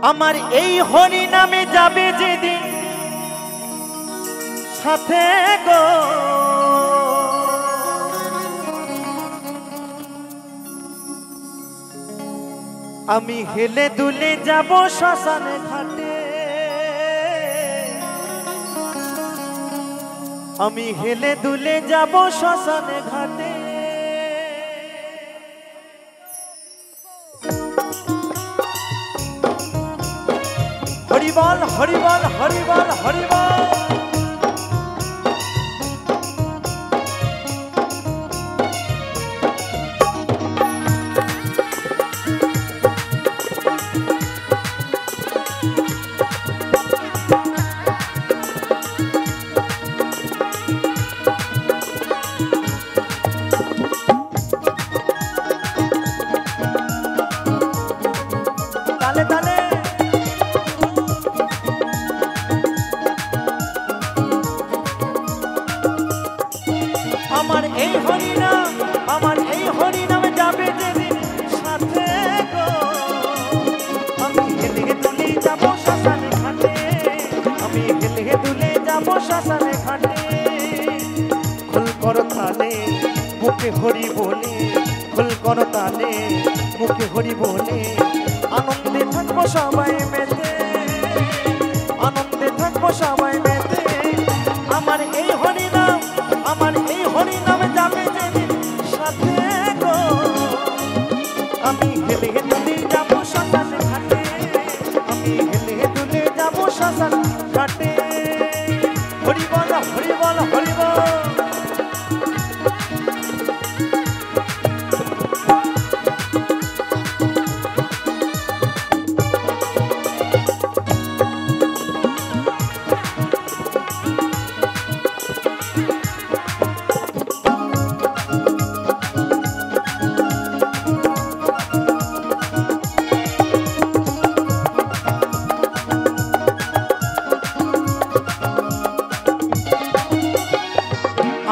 আমার এই হরি নামে যাবে যেদিন সাথে গো, আমি হেলে দুলে যাব শ্মশানে ঘাটে, আমি হেলে দুলে যাব শ্মশানে ঘাটে। হরিবল হরিবল হরিবল হরিবল। তালে তালে আমার এই হরিনাম, আমার এই হরিনামে যাবে যেদিন সাথে গো, আমি হেলে দুলে যাব শ্মশানে ঘাটে, আমি হেলে দুলে যাব শ্মশানে ঘাটে। খোল করো তালে মুখে হরি বলে, খোল করো তালে মুখে হরি বলে, আনন্দে থাকবো সবাই মেতে, আনন্দে থাকবো সবাই মেতে। আমার এই হরিনাম, আমার এই হরিনামে যাবে যেদিন সাথে গো, আমি হেলে দুলে যাব শ্মশানে ঘাটে, আমি হেলে দুলে যাব শ্মশানে ঘাটে। হরি বল হরি বল হরি বল।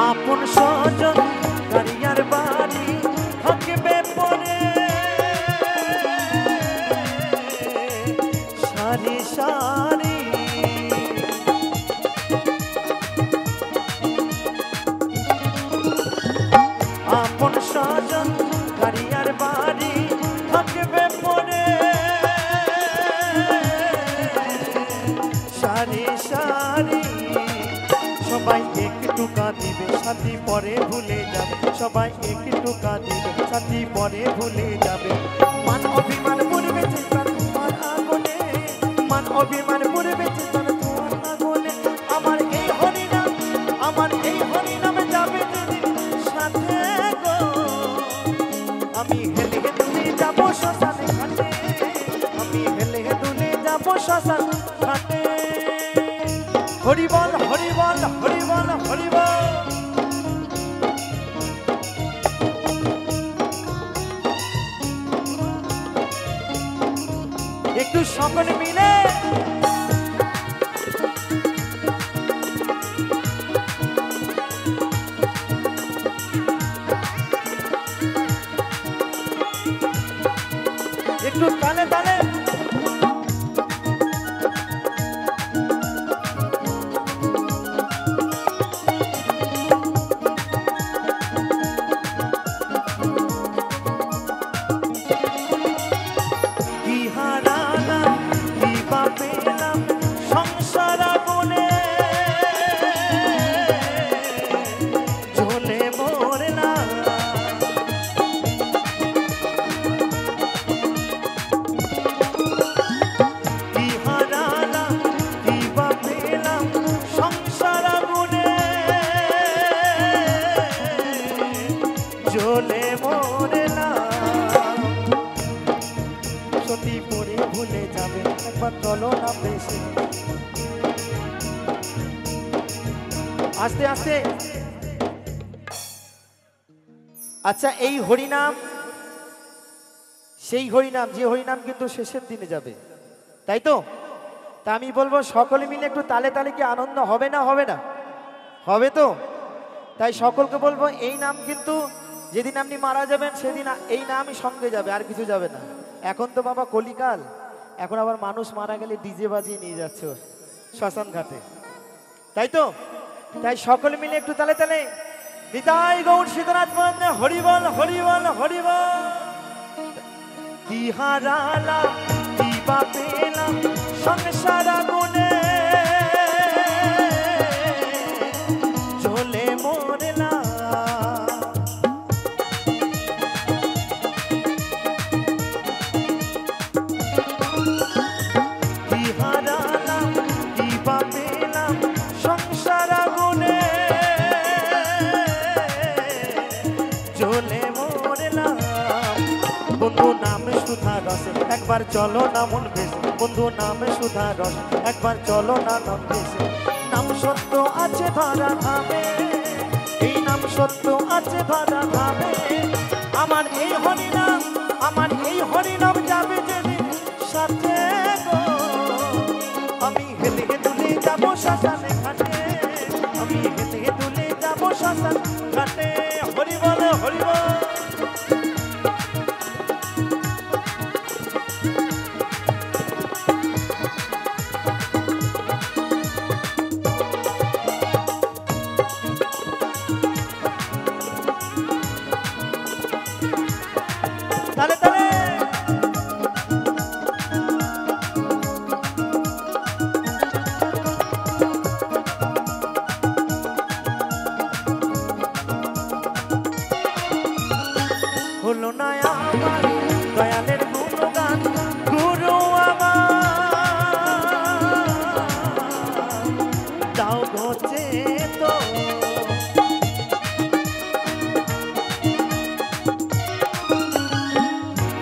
আপন স্বজন গাড়িয়ার বাড়ি থাকবে পরে, সারি সারি আপন স্বজন গাড়িয়ার বাড়ি থাকবে পরে, সারি সারি সবাই একটু কাঁদিবে সাথী পরে ভুলে যাবে, সবাই একটু কাঁদিবে সাথী পরে ভুলে যাবে। মান অভিমান পড়বে চিন্তার তোমার আগুনে, মান অভিমান পড়বে চিন্তার তোমার আগুনে। আমার এই হরিনাম, আমার এই হরিনামে যাবে যেদিন সাথে গো, আমি হেলে দুলে যাব শ্মশানে ঘাটে, আমি হেলে দুলে যাব শ্মশান ঘাটে। হরিবল হরিবল হরিবল হরিবল। একটু সকলে মিলে একটু তালে তালে। সংসার আগুনে জ্বলে মরলাম, কি হারালাম কি বা পেলাম সংসার আগুনে জ্বলে মরলাম। সতী পরে ভুলে যাবে একবার চলো না বেশি আস্তে আস্তে। আচ্ছা এই হরিনাম সেই হরিনাম, যে হরিনাম কিন্তু শেষের দিনে যাবে, তাই তো? তা আমি বলবো সকলে মিলে একটু তালে তালে কি আনন্দ হবে না হবে না? হবে তো? তাই সকলকে বলবো এই নাম কিন্তু যেদিন আপনি মারা যাবেন সেদিন এই নামই সঙ্গে যাবে, আর কিছু যাবে না। এখন তো বাবা কলিকাল, এখন আবার মানুষ মারা গেলে ডিজে বাজিয়ে নিয়ে যাচ্ছে ওর শ্মশান ঘাটে, তাই তো? তাই সকলে মিলে একটু তালে তালে নিতাই গৌর সীতানাথ বন্দে হরিবল হরিবল হরিবল। কি হারালাম কি বা পেলাম সংসার আগুনে জ্বলে মরলাম। কি হারালাম কি বা পেলাম সংসার আগুনে জ্বলে মরলাম। বন্ধু নামে সুধা রসে একবার চলো না মন ভেসে, বন্ধু নামে সুধা রস একবার চলো না নাম ভেসে। নাম সত্য আছে ধরা ধামে, এই নাম সত্য আছে ধরা ধামে। আমার এই হরিনাম, আমার এই হরিনাম যাবে যেদিন সাথে গো। আমি হেলে দুলে যাবো শ্মশানে ঘাটে, আমি হেলে দুলে যাবো শ্মশান ঘাটে। হরি বল হরি বল। তালে তালে হলো না আমার দয়ালের গুণগান, গুরু আমার দাও ঘটে তো।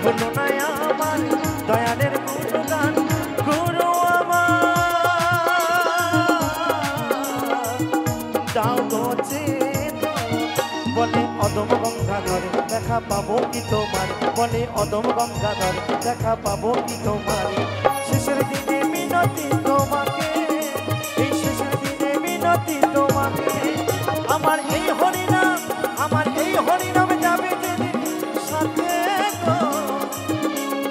হলো না আমার দয়ালের গুণগান, গুরু আমার দাও ঘটে তো। বলে অদম গঙ্গাধরে দেখা পাবো কি তোমার, বলে অদম গঙ্গাধরে দেখা পাবো কি তোমার। শেষের দিনে মিনতি তোমাকে, এই শেষের দিনে মিনতি তোমাকে। আমার এই হরিনাম, আমার এই হরিনাম যাবে যেদিন সাথে গো।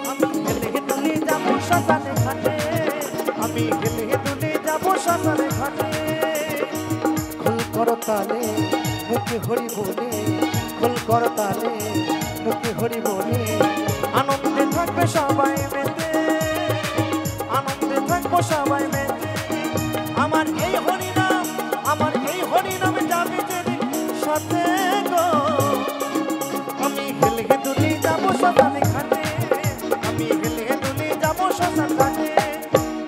আমি হেলে দুলে যাবো শ্মশানে ঘাটে, আমি হেলে দুলে যাবো শ্মশানে ঘাটে। খোল করো তালে মুখে হরি বলে, খোল করো তালে মুখে হরি বলে। আনন্দে থাকবে সবাই মেতে, আনন্দে থাকবো সবাই মেতে। আমার এই হরিনাম, আমার এই হরিনাম যাবে যেদিন সাথে গো। আমি হেলে দুলে যাবো শ্মশানে ঘাটে, আমি হেলে দুলে যাবো শ্মশান ঘাটে।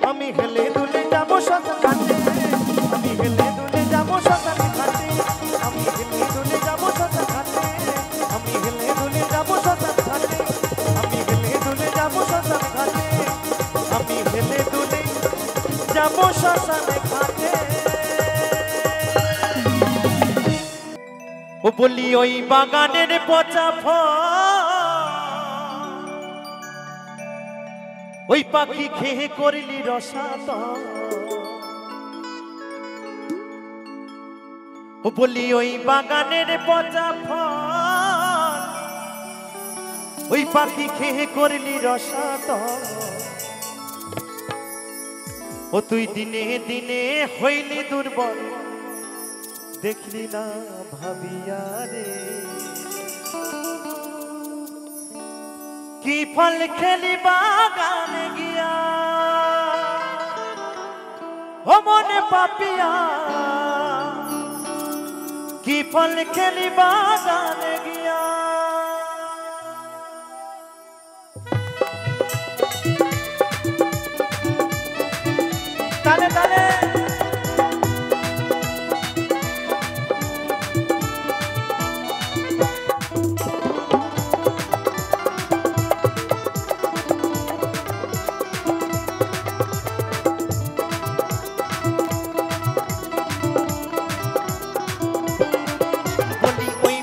আমি হেলে দুলে যাবো শ্মশান ঘাটে, আমি হেলে দুলে যাবো শ্মশান ঘাটে। আমি হেলে দুলে যাবো শ্মশান ঘাটে, আমি হেলে দুলে যাবো শ্মশান ঘাটে। আমি হেলে দুলে যাবো শ্মশান ঘাটে, আমি হেলে দুলে যাবো শ্মশান ঘাটে। ও বলি ওই বাগানের পচা ফল, ওই পাখি খেয়ে করিলি রসাতল। ও বলি ওই বাগানের পচা ফল, ওই পাখি খেয়ে করলি রসাতল। ও তুই দিনে দিনে হইলি দুর্বল, দেখলি না ভাবিয়া রে। কি ফল খেলি বাগানে গিয়া, ও মনে পাপিয়া। কি ফল খেলি বাগানে গিয়া। তালে তালে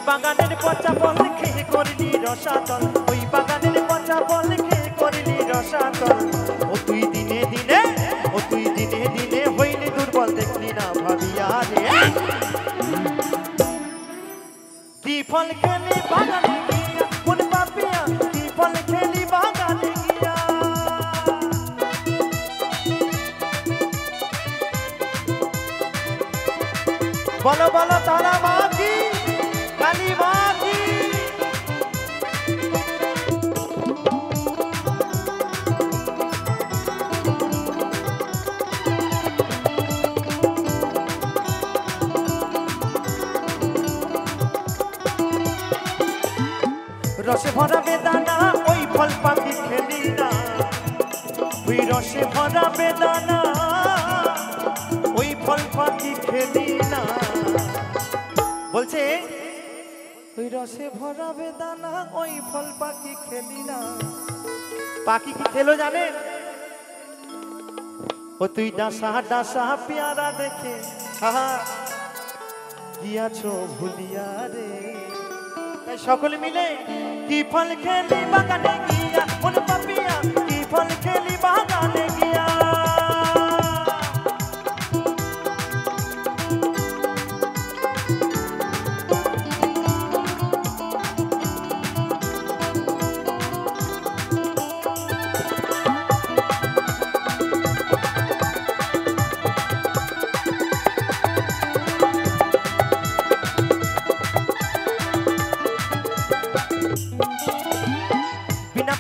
বাগানের পচা ফল খেয়ে করলি রসাতল, ওই বাগানের পচা ফল খেয়ে করলি রসাতল। ও তুই দিনে দিনে, ও তুই দিনে দিনে হইলি দুর্বল, দেখলি না ভাবিয়া রে। কি ফল খেলি বাগানে গিয়া, কোন পাপিয়া। কি ফল খেলি বাগানে গিয়া। বলো বলো তারা মা কি, কালী মা কি। রসে ভরা বেদানা ওই ফল পাখি খেলি না, ওই রসে ভরা বেদানা ওই ফল পাখি খেলি না। বলছে ওই রসে ভরা বেদানা ওই ফল পাখি খেলি না। পাখি কি খেলো জানেন? ও তুই ডাসা ডাসা পেয়ারা দেখে গিয়াছো ভুলিয়া রে। তাই সকলে মিলে কি ফল খেলি বাগানে গিয়া, ওরে পাপিয়া কি ফল খেলি বাগানে গিয়া।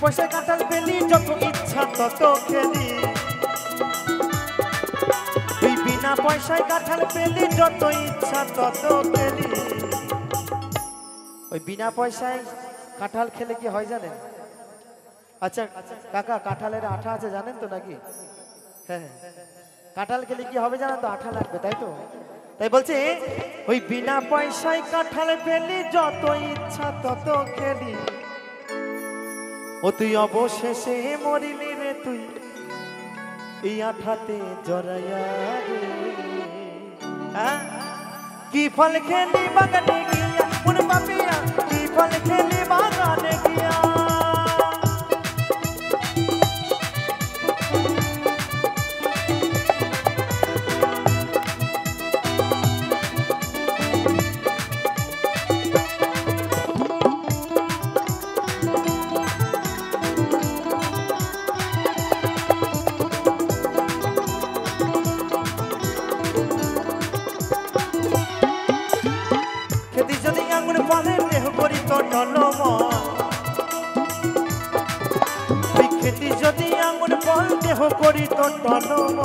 পয়সা কাঁঠাল পেলি যত ইচ্ছা তত খেলি, তুই বিনা পয়সায় কাঁঠাল পেলি যত ইচ্ছা তত খেলি। ওই বিনা পয়সায় কাঁঠাল খেলে কি হয় জানেন? আচ্ছা কাকা, কাঁঠালের আঠা আছে জানেন তো নাকি? হ্যাঁ, কাঁঠাল খেলে কি হবে জানেন তো? আঠা লাগবে, তাই তো? তাই বলছে ওই বিনা পয়সায় কাঁঠাল পেলি যত ইচ্ছা তত খেলি, ও তুই অবশেষে মরিলি রে তুই এই আঠাতে জড়াইয়া রে। কি ফল খেলি বাগানে গিয়া, ওরে পাপিয়া কি ফল খেলি বাগানে গিয়া। খেতি যদি আঙুর ফল দেহ করি তো টলম।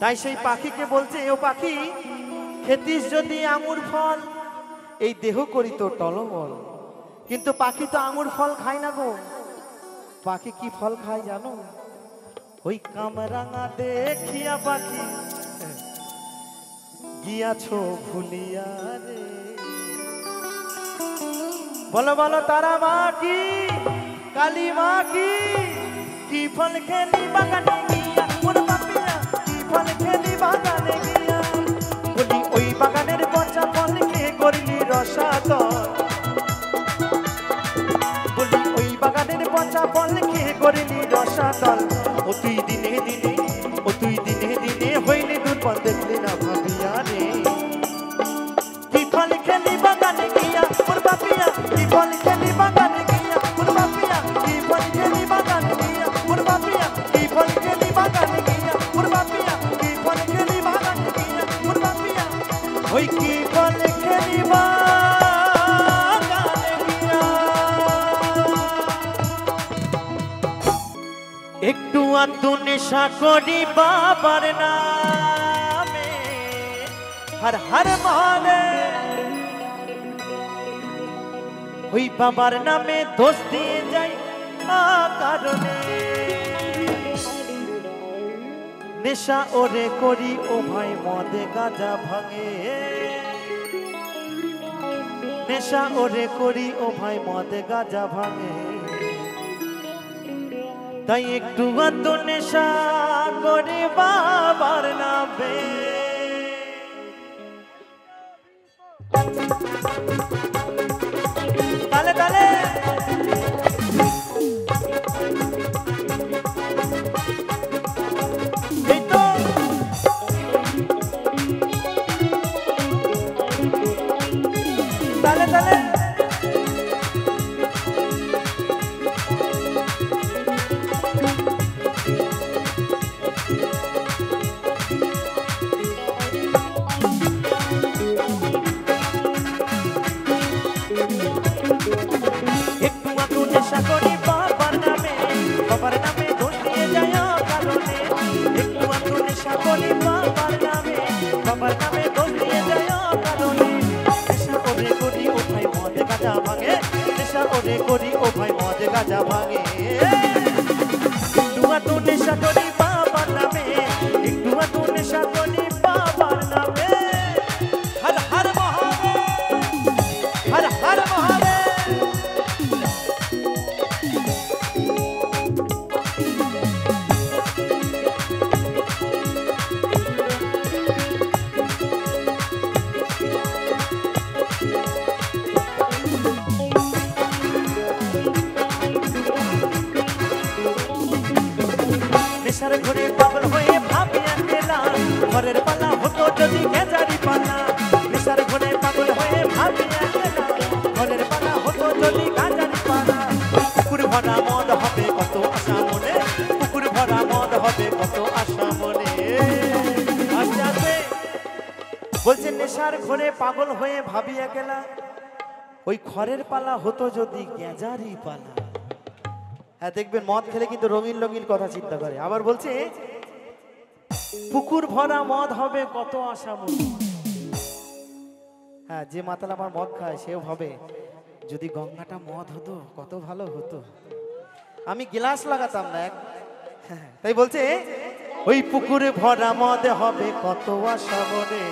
তাই সেই পাখিকে বলছে, ও পাখি খেতিস যদি আঙুর ফল এই দেহ করি তো টলমল। কিন্তু পাখি তো আঙুর ফল খায় না গো। পাখি কি ফল খায় জানো? কামরাঙা দেখিয়া পাখি গিয়াছো ভুলিয়া রে। বলো বলো তারা মা কি, কালী মা কি ফল খেলি বাগানে গিয়া, ওর পাপিয়া কি ফল খেলি বাগানে গিয়া। বলি ওই বাগানের পচা ফল খেয়ে করলি রসাতল, বলি ওই বাগানের পচা ফল খেয়ে করলি রসাতল। ও তুই দিনে দিনে, ও তুই দিনে দিনে হইলি দুর্বল দেখলি না ভাবিয়া রে। কি ফল খেলি বাগানে গিয়া, ওর পাপিয়া কি ফল খেলি বাগানে গিয়া, ওর পাপিয়া কি ফল খেলি বাগানে গিয়া, ওর পাপিয়া কি ফল খেলি বাগানে গিয়া, ওর পাপিয়া কি ফল খেলি বাগানে গিয়া, ওর পাপিয়া ওই কি ফল খেলি বাগানে গিয়া। একটু আধটু নেশা করি বাবার নামে, হর হর মহাদেব। ওই বাবার নামে দোষ দিয়ে যাই কারণে, নেশা ওরে করি ও ভাই মদে গাঁজা ভাঙে, নেশা ওরে করি ও ভাই মদে গাঁজা ভাঙে। তাই একটু আধটু নেশা করি বাবার নামে। তালে তালে এই তো তালে তালে করি ও ভাই মদ গাঁজা ভাঙে একটু আধটু নেশা করি বাবার নামে একটু আধটু নেশা করি বাবার নামে হর হর মহাদেব হর হর মহাদেব নেশার ঘরে পাগল হয়ে ভাবি একলা ঘরের পালা হতো যদি গেজারি পালা নেশার ঘরে পাগল হয়ে ভাবি একলা ঘরের পালা হতো যদি গেজারি পালা পুকুর ভরা মদ হবে কত আশা মনে পুকুর ভরা মদ হবে কত আশা মনে আস্তে আস্তে বলছে নেশার ঘরে পাগল হয়ে ভাবি একলা ওই ঘরের পালা হতো যদি গেজারি পালা হ্যাঁ দেখবেন মদ খেলে কিন্তু রঙিন রঙিন কথা চিন্তা করে আবার বলছে পুকুর ভরা মদ হবে কত আশা মনে হ্যাঁ যে মাতাল আমার মদ খায় সেও ভাবে যদি গঙ্গাটা মদ হতো কত ভালো হতো আমি গ্লাস লাগাতাম না তাই বলছে ওই পুকুরে ভরা মদ হবে কত আশা মনে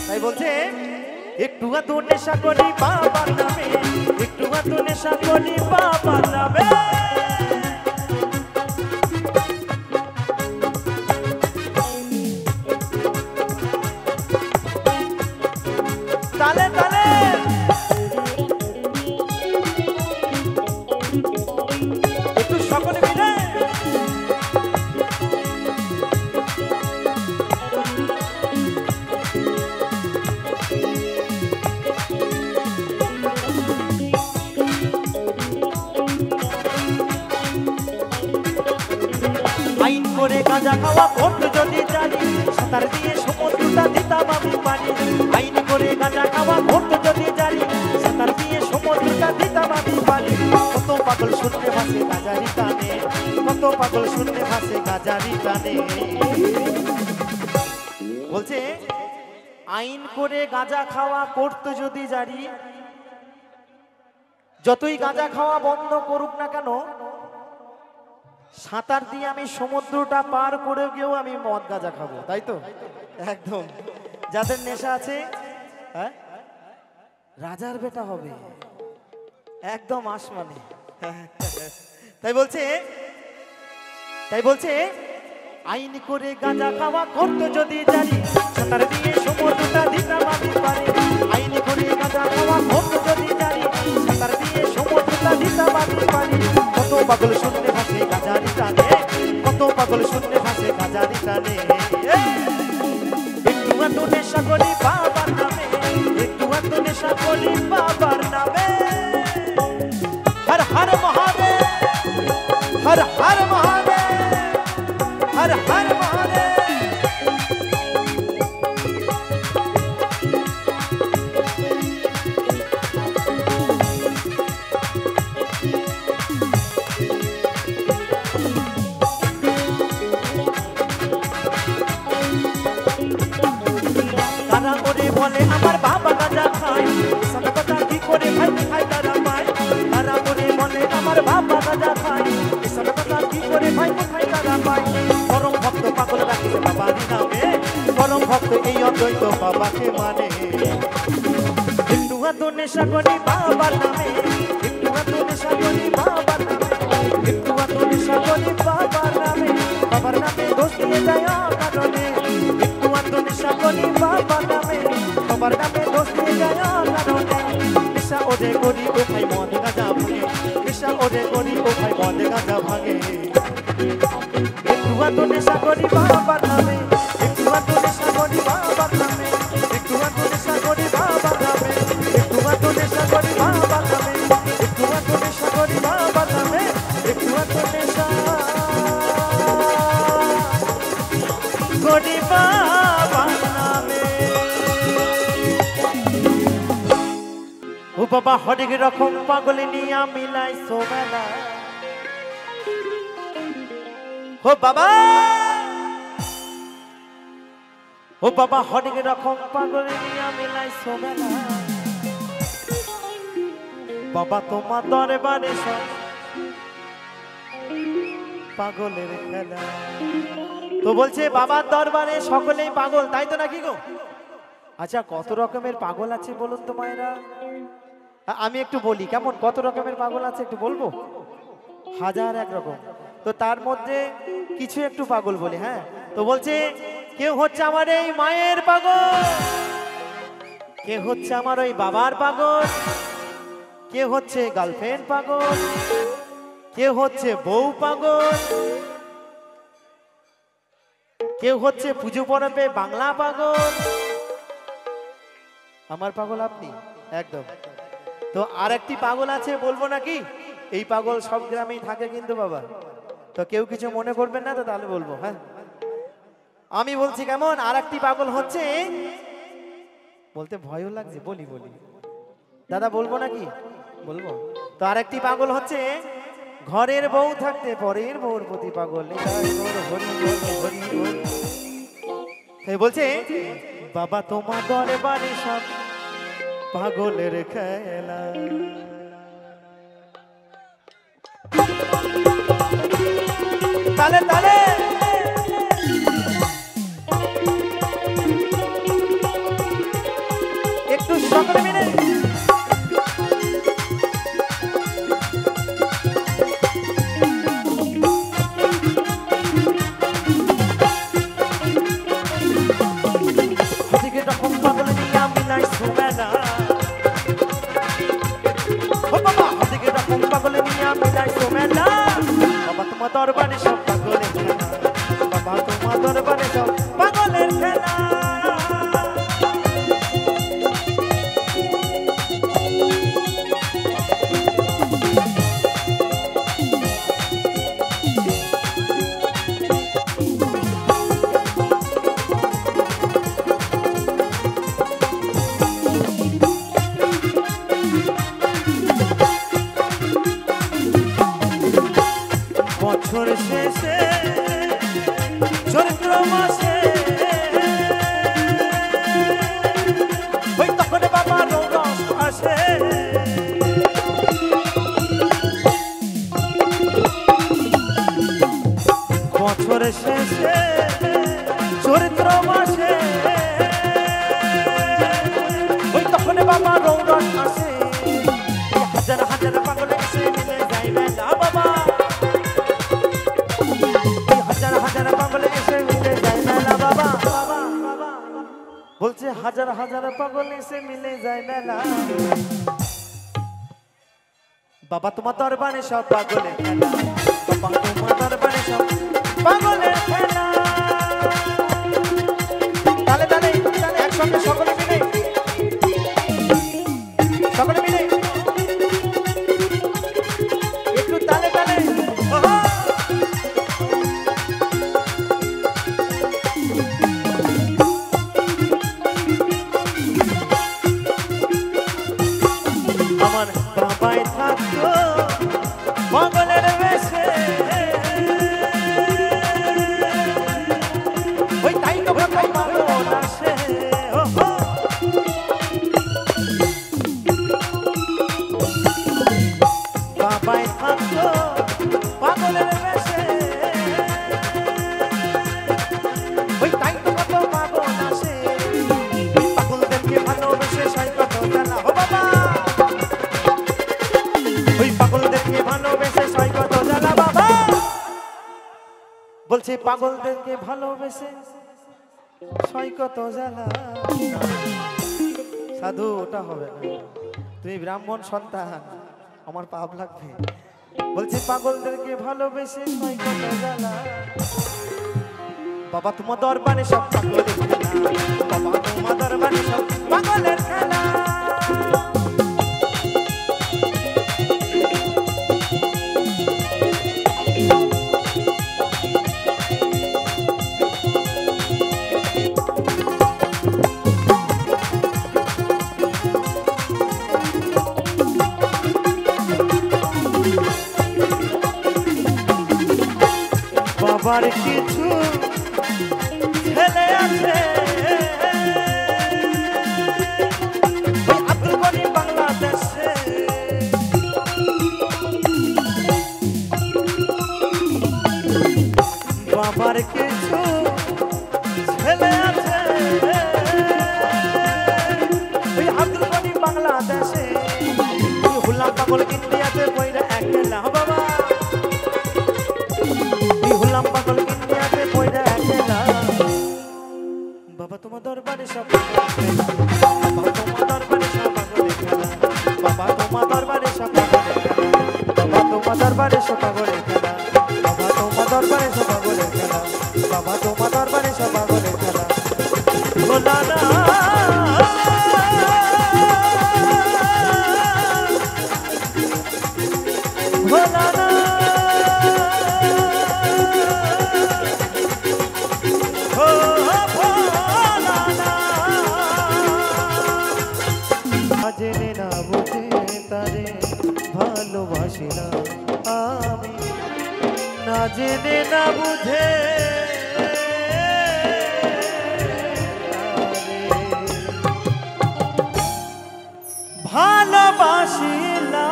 তাই বলছে একটু আধটু নেশা করি বাবার নামে একটু আধটু নেশা করি বাবার নামে তালে তালে একটু সকলে মিলে আইন করে গাঁজা খাওয়া ভোট যদি জানি সাঁতার দিয়ে সমুদ্রটা দিতাম আমি পানি আইন করে গাঁজা খাওয়া ভোট যদি জানি সাঁতার দিয়ে সমুদ্রটা দিতাম আমি পানি কত পাগল শুনতে ভাসে গাজারি টানে কত পাগল শুনতে ভাসে গাজারি টানে বলছে আইন করে গাঁজা খাওয়া করতে যদি জানি যতই গাঁজা খাওয়া বন্ধ করুক না কেন সাঁতার দিয়ে আমি সমুদ্রটা পার করে গিয়েও আমি মদ গাঁজা খাবো তাই তো একদম যাদের নেশা আছে হ্যাঁ রাজার বেটা হবে একদম আসমানে তাই বলছে আইন করে গাঁজা খাওয়া করতে যদি জানি সাঁতার দিয়ে সমুদ্রটা দিতাম আমি পারি আইন করে গাঁজা খাওয়া করতে যদি জানি সাঁতার দিয়ে সমুদ্রটা দিতাম আমি পারি কত পাগল শুনতে ভাসে গাজারি টানে কত পাগল শুনতে ভাসে গাজারি টানে একটু আধটু নেশা করি বাবার নামে একটু আধটু নেশা করি বাবার নামে হর হর মহাদেব হর হর মহাদেব হর হর মহাদেব তারা করে বলে আমার বাবা গাঁজা খায় সাদা কথা কি করে ভাই খাই তারা পায় তারা করে বলে আমার বাবা গাঁজা খায় সাদা কথা কি করে ভাই খাই তারা পায় পরম ভক্ত পাগল রাখিছে বাবারই নামে পরম ভক্ত এই অদ্বৈত বাবাকে মানে একটু আধটু নেশা করি বাবার নামে একটু আধটু নেশা করি বাবার নামে একটু আধটু নেশা করি বাবার নামে দোষ দিয়ে যায় কারণে একটু আধটু নেশা করি বাবার নামে দোষ দিয়ে যায় কারণে নেশা ওরে করি ও ভাই মদ গাঁজা ভাঙে নেশা ওরে করি ও ভাই মদ গাঁজা ভাঙে একটু আধটু নেশা করি বাবার নামে একটু আধটু নেশা করি বাবার নামে একটু আধটু নেশা করি বাবার নামে একটু আধটু নেশা করি বাবার নামে একটু আধটু নেশা করি বাবার নামে একটু আধটু নেশা করি বাবার নামে ও বাবা হরেক রকম পাগল নিয়া মিলাই সোমেলা ও বাবা হরেক রকম পাগল নিয়া মিলাই সোমেলা বাবা তোমার দরবারে সব পাগলের খেলা। তো বলছে বাবার দরবারে সকলেই পাগল, তাই তো নাকি গো? আচ্ছা কত রকমের পাগল আছে বলুন তো মায়েরা? আমি একটু বলি কেমন, কত রকমের পাগল আছে একটু বলবো? হাজার এক রকম। তো তার মধ্যে কিছু একটু পাগল বলি। হ্যাঁ, তো বলছে কেউ হচ্ছে আমার এই মায়ের পাগল, কেউ হচ্ছে আমার ওই বাবার পাগল, কেউ হচ্ছে গার্লফ্রেন্ড পাগল, কেউ হচ্ছে বউ পাগল, কেউ হচ্ছে পুজো পরবে বাংলা পাগল। আমার পাগল আপনি একদম। তো আর একটি পাগল আছে বলবো নাকি? এই পাগল সব গ্রামেই থাকে কিন্তু বাবা, তো কেউ কিছু মনে করবেন না তো, তাহলে বলবো। হ্যাঁ আমি বলছি কেমন, আর একটি পাগল হচ্ছে, বলতে ভয়ও লাগছে, বলি বলি দাদা বলবো নাকি? বলবো। তো আর একটি পাগল হচ্ছে ঘরের বউ থাকতে পরের বউর প্রতি পাগল। বলছে বাবা তোমার দরবারে সব পাগলের খেলা। তালে তালে একটু সকলে মিলে দরবারে সব পাগলের খেলা। বাবা তোমার দরবারে সব পাগলের খেলা। বছর শেষে চৈত্র মাসে ওই তখন বাবা রস আসে। বছর শেষে চৈত্র মাসে ওই তখন বাবা রস আসে। হাজার হাজার পাগল এসে মিলে যায় মেলা বাবা, বলছে হাজার হাজার পাগল এসে মিলে যায় মেলা। বাবা তোমার দরবারে সব পাগলের খেলা। বাবা তোমার দরবারে সব পাগলের খেলা। তালে তালে তালে একসঙ্গে সকলে মিলে, সকলে মিলে একটু তালে তালে। আমার বাবাই থাকতো পাগলের বেশে, ওই তাই তো ভাই পাগল আসে। বাবাই থাকতো পাগলের বেশে, ওই তাই তো কত পাগল আসে। পাগলদেরকে ভালোবেসে সাই কত জানা। ও বাবা ওই পাগলদেরকে ভালোবেসে সয় কত জ্বালা বাবা। বলছে পাগলদেরকে ভালোবেসে সয় কত জ্বালা। সাধু ওটা হবে না, তুমি ব্রাহ্মণ সন্তান, আমার পাপ লাগবে। বলছে পাগলদেরকে ভালোবেসে সয় কত জ্বালা। বাবা তোমার দরবারে সব পাগলের খেলা। বাবা তোমার দরবারে সব পাগলের খেলা। বাবার কিছু ছেলে আছে, আব্দুল গনি বাংলাদেশে। আমার কিছু ছেলে আছে ওই আব্দুল গনি বাংলাদেশে হুলা পাগল ইন্ডিয়াতে বইরা একলা বাবা হুলাম পাগল ইন্ডিয়াতে বইরা একলা বাবা তোমার দরবারে সব বাবা তোমার দরবারে সব পাগল খেলা বাবা তোমার দরবারে সব পাগল খেলা বাবা তোমার দরবারে সব পাগল খেলা বাবা তোমার দরবারে সব পাগল খেলা বাবা তোমার দরবারে সব পাগল খেলা ভোলা না ভোলা না জেনে না বুঝে তারে ভালোবাসি না আমি না জেনে না বুঝে ভালোবাসি না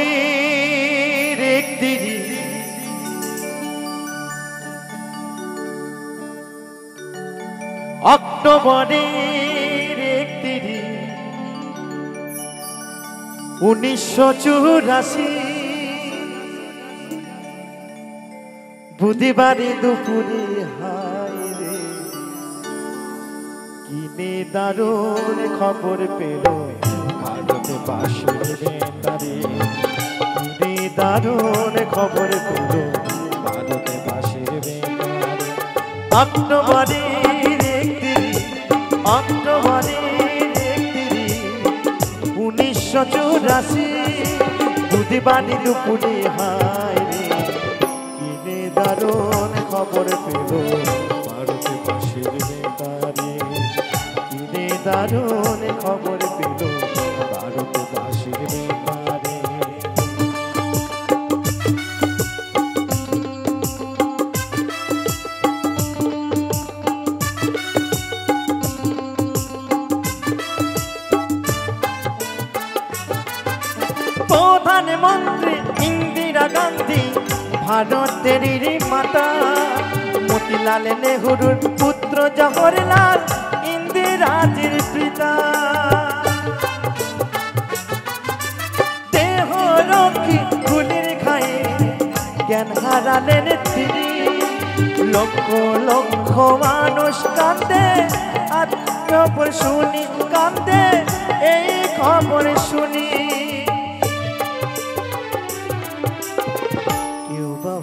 অক্টোবরের একদিন অক্টোবরের একদিন 1984 বুধবারে দুপুরে হায় রে কিনে দারুণ খবর পেল ভারতে পাশের বেতারে কিনে দারুণ খবর পেল ভারতে পাশের বেতারে অক্টোবরের একদিন অক্টোবরের একদিন 1984 বুধবারে দুপুরে হায় রে কিনে দারুণ খবর পেল ভারতে পাশের বেতারে কিনে দারুণ খবর পেল ভারতে পাশের বেতারে প্রধানমন্ত্রী ইন্দিরা গান্ধী ভারতের মাতা মতিলাল নেহরুর পুত্র জওহরলাল ইন্দিরাজির পিতা দেহ রক্ষী গুলির খায়ে জ্ঞান হারালেন তিনি লক্ষ লক্ষ মানুষ কান্দে আর খবর শুনি কান্দে এই খবর শুনি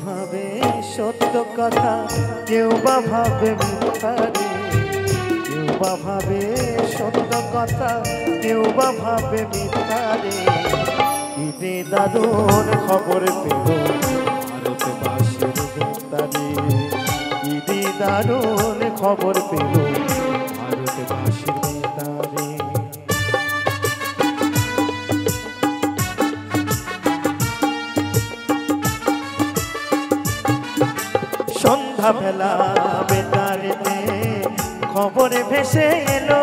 ভাবে সত্য কথা কেউ বা ভাবে মিথ্যা রে কেউ বা ভাবে সত্য কথা কেউ বা ভাবে মিথ্যা রে কিনে দারুণ খবর পেল ভারতে পাশের বেতারে কিনে দারুণ খবর পেল ভারতে পাশের বেতারে সন্ধ্যা বেলা বেতারেতে খবরে ভেসে এলো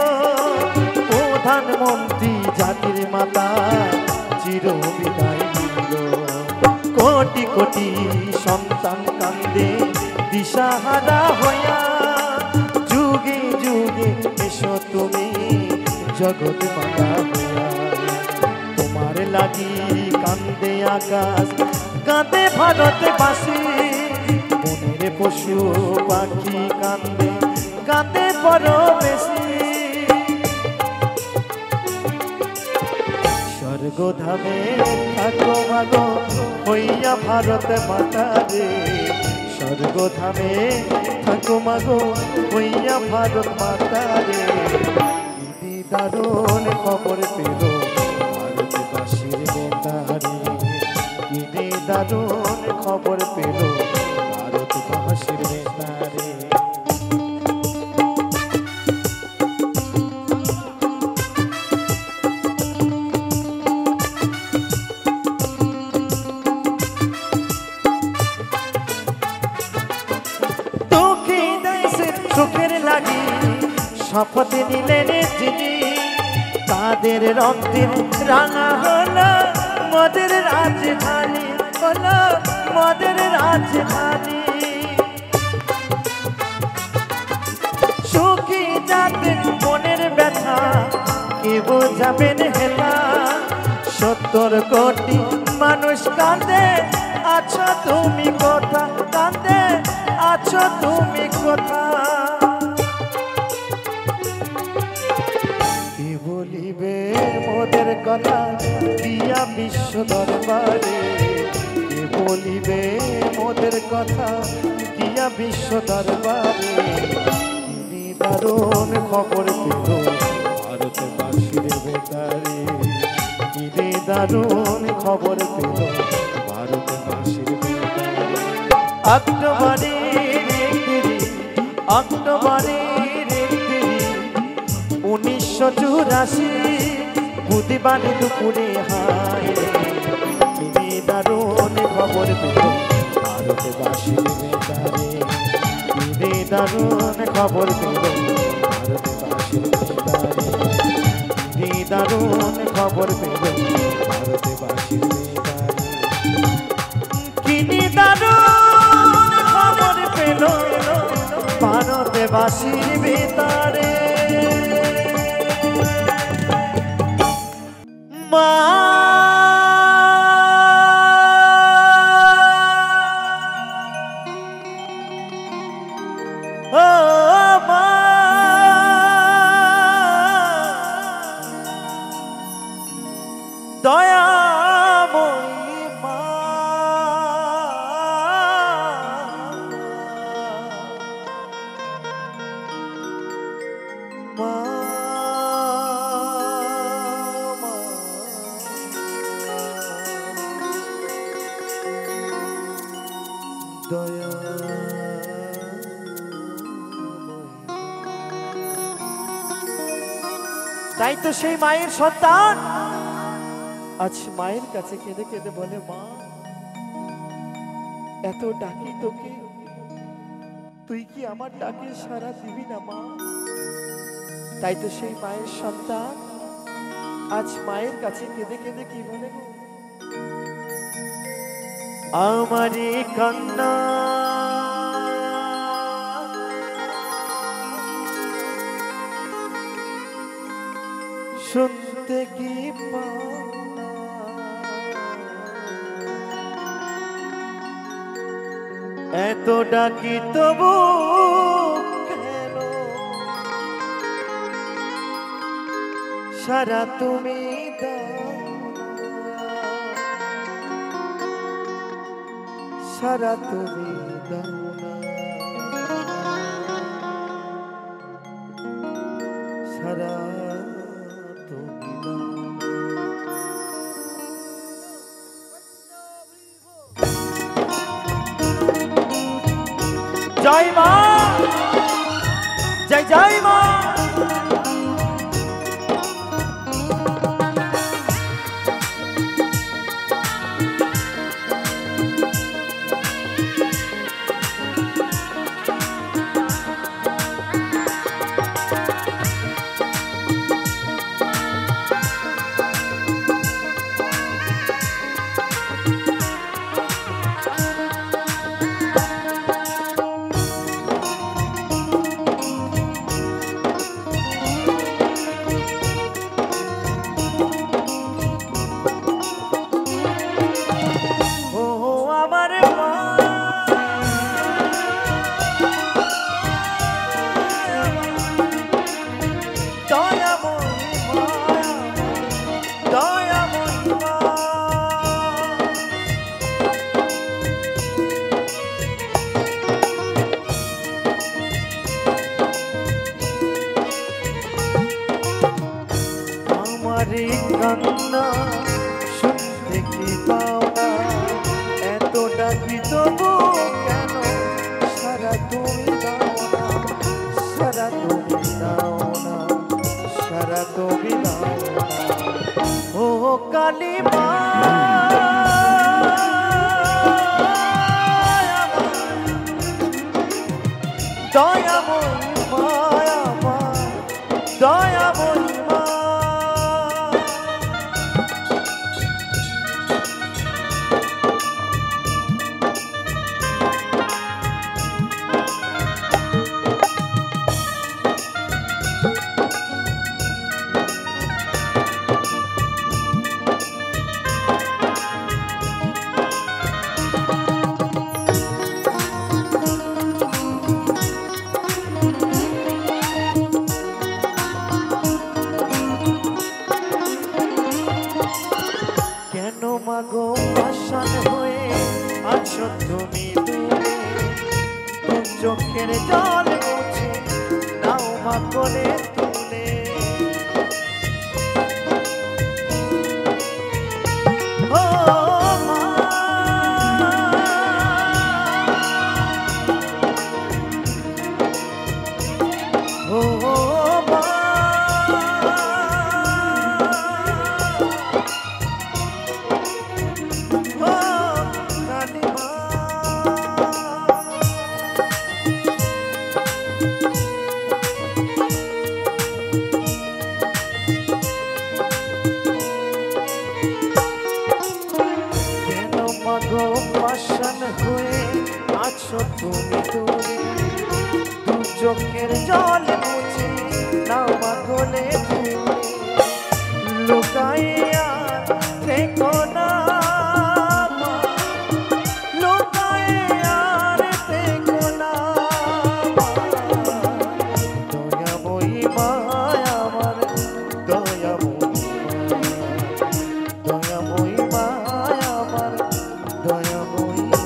প্রধানমন্ত্রী জাতির মাতা চির বিদায় নিল কোটি কোটি সন্তান কান্দে দিশাহারা হইয়া যুগে যুগে এসো তুমি জগৎ মাতা হইয়া তোমার লাগি কান্দে আকাশ কাঁদে ভারতবাসী মনের পশু পাখি কান্দে কাঁদে বড় বেশি স্বর্গধামে থাকো মাগো হইয়া ভারত মাতা রে স্বর্গধামে থাকো মাগো হইয়া ভারত মাতা রে কি দারুণ খবর পেল ভারতবাসীর বেতারে কি দারুণ খবর পেল ভারতবাসীর বেতারে সুখের লাগি শপথ নিলেন যিনি তাদের রক্তের রাঙা হলো মোদের রাজধানী হলো মদের রাজধানী সুখী যাদের মনের ব্যথা কে বোঝাবেন হেলা 70 কোটি মানুষ কাঁদে আছো তুমি কোথা কাঁদে আছো তুমি কোথা কি বলিবে মোদের কথা দিয়া বিশ্ব দরবারে কি বলিবে মোদের কথা দিয়া বিশ্ব দরবারে দারুণ খবর পেল ভারতবাসীর বেতারে কি দারুণ খবর পেল ভারতবাসীর বেতারে অক্টোবরের 1984 বুধবারে দুপুরে হায় কি দারুণ খবর পেল ভারতবাসীর বেতারে কি দারুণ খবর পেল ভারতবাসীর বেতারে কি দারুণ খবর পেল ভারতবাসীর বেতারে কি দারুণ খবর পেল ভারতবাসীর বেতারে মা দয়াময়ী মা মা দয়া তাই তো সেই মায়ের সন্তান আজ মায়ের কাছে কেঁদে কেঁদে বলে মা এত ডাকি তোকে তুই কি আমার ডাকে সাড়া দিবি না মা তাই তো সেই মায়ের সন্তান আজ মায়ের কাছে কেঁদে কেঁদে কি বলে গো আমারই কান্না শুনতে কি পাও না এত ডাকি তবু কেন সারা তুমি দাও সারা তুমি দাও না সারা তুমি দাও জয় মা জয় জয় মা কান্না শুনতে কি পাও না এত ডাকি তবু কেন সারা তুমি দাও না সারা তুমি দাও না সারা তুমি দাও না ও কালী মা দয়াময়ী মায়া মা দয়াময়ী মা মাগো পাষাণ হয়ে আছো তুমি দূরে, দু চোখের জল মুছে নাও মা কোলে তুলে। ও মা, ও মা, পাষাণ হয়ে আছো তুমি দূরে, দু চোখের জল মুছে নাও মা কোলে তুলে। লুকাইয়া থেকো না মা, লুকাইয়া থেকো না মা, দয়াময়ী মা আমার, দয়াময়ী মা, দয়াময়ী মা আমার, দয়াময়ী মা।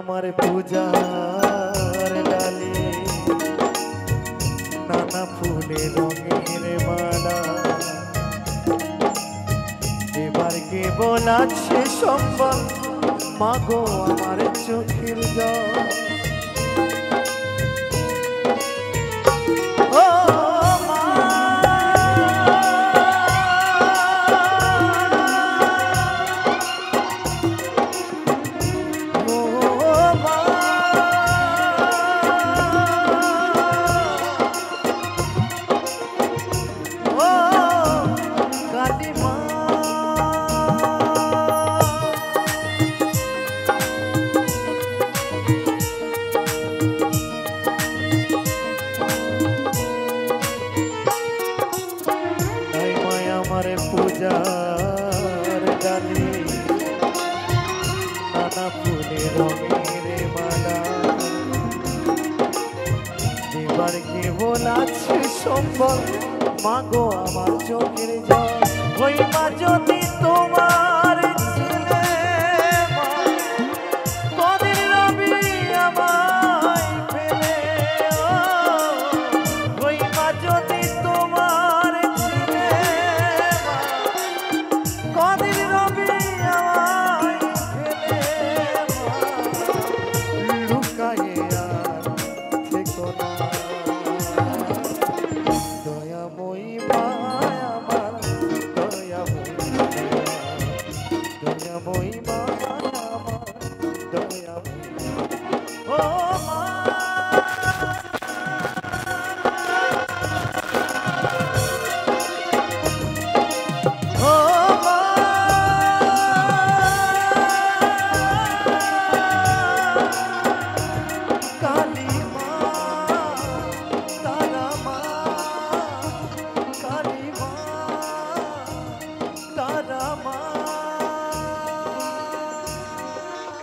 আমার পূজার ডালে নানা ফুলে রঙের মালা, এবার কেবল আছে সম্বল মাগো আমার চোখের জল। ও মা, আমার পূজার ডালে নানা ফুলে রঙের মালা, এবার কেবল আছে সম্বল মাগো আমার চোখের জল। ওই মা যদি তোমার ছেলে মা, কদিন রবি আমায় ফেলে। ওই মা যদি তোমার ছেলে মা, কদিন রবি আমায় ফেলে মা, লুকায়ে আর থেকো না, দয়াময়ী মা আমার, দয়াময়ী মা, দয়াময়ী মা।